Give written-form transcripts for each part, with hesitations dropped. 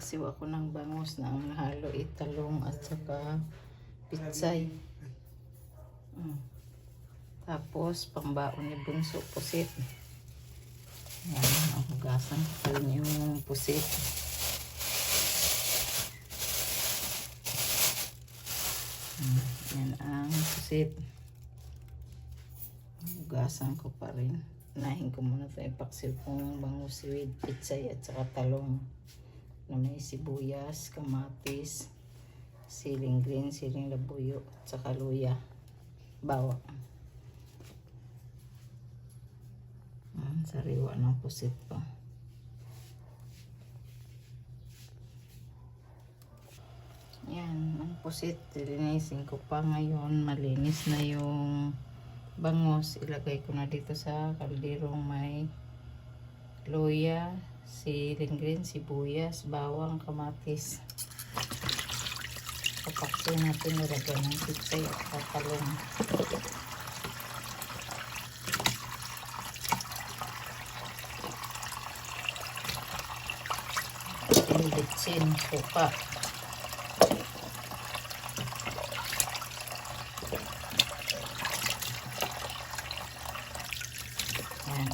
Nagpapaksiw ako ng bangus na ang halo italong at saka pitsay. Tapos pambaon ni Bunso pusit. Yan, hugasan ko pa rin yung pusit. Yan ang pusit. Hugasan ko pa rin. Unahin ko muna ito ipaksiw kong bangus with pitsay at saka talong na may sibuyas, kamatis, siling green, siling labuyo, at saka luya, bawang. Sariwa ng pusit pa. Yan, ang pusit, linisin ko pa ngayon. Malinis na yung bangus. Ilagay ko na dito sa kalderong may luya, siling green, sibuyas, bawang, kamatis. Papaksiw natin, nilagay ng pitsay at talong. Bitsin, suka. Yan.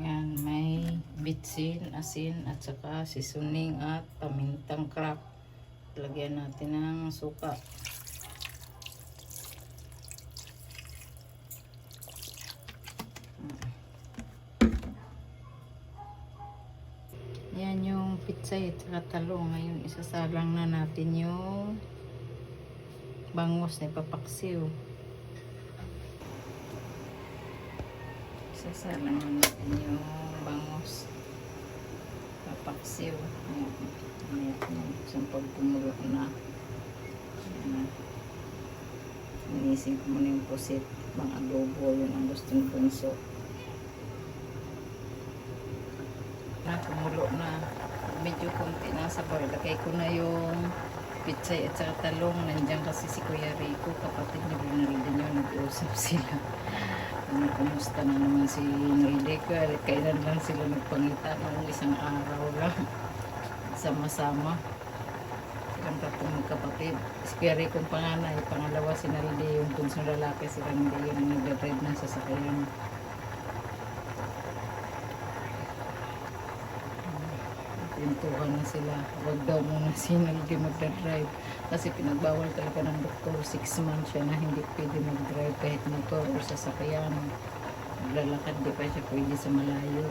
Yan, may bitsin, asin, at saka seasoning at pamintang crab. Lagyan natin ng suka. Yan yung pitsay at saka talong. Ngayon isasalang na natin yung bangus na ipapaksiw. Isasalang na natin yung bangus papaksiw. Isang pagpumulo na. Ninisin ko muna yung pusit, pang adobo, yun ang gusto ng Bunso. Pumulo na, medyo konti na sabaw. Lagay ko na yung pitsay at saka talong. Nandiyan kasi si Kuya Rico, kapatid ni Ronaldinho, nag-uusap sila. Kumusta na naman si Noide? Kailan lang sila nagpangita ng isang araw lang. Sama-sama silang tatlong magkapatid. Si Kuya Rico panganay, pangalawa si Naldi, yung punsong lalaki, silang hindi yung nagdadrive ng sasakyan. Pintuhan na sila, wag daw muna si Naldi magdadrive kasi pinagbawal talaga ng doktor. 6 months siya na hindi pwede magdrive kahit motor o sasakyan. Maglalakad, di pa siya pwede sa malayo.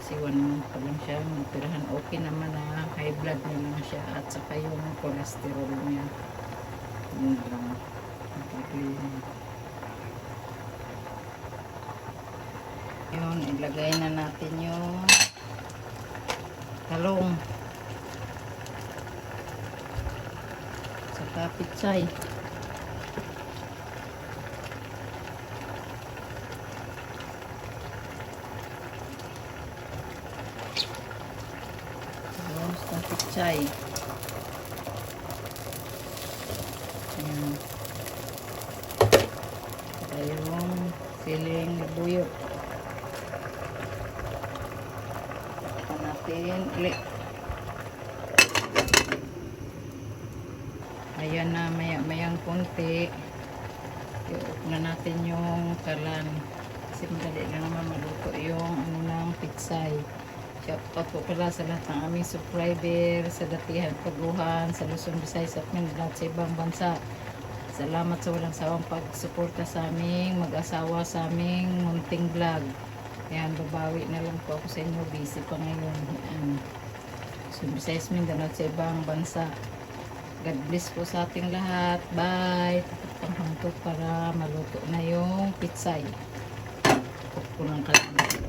Kasi 1 month pa lang siya magpirahan. Okay naman na high blood na lang siya at saka yung cholesterol niya yun lang yun. Ilagay na natin yung talong saka pitsay. Pitsay. Ayan. Saka yung siling labuyo. Saka natin ulit. Ayan na, mayang konti. I-off na natin yung kalan. Kasi madali na naman maluto yung ano ng pitsay. Shoutout po pala sa lahat ng aming subscriber sa Datihan, Paguhan, sa Luzon, Visayas at Mindanao at sa ibang bansa. Salamat sa walang sawang pagsuporta sa aming mag-asawa sa aming munting vlog. Ayan, babawi na lang po ako sa inyo. Busy pa ngayon. Luzon, Visayas, Mindanao at sa ibang bansa. God bless po sa ating lahat. Bye! Tapos panghangtok para maluto na yung pitsay. Kulang ka lang.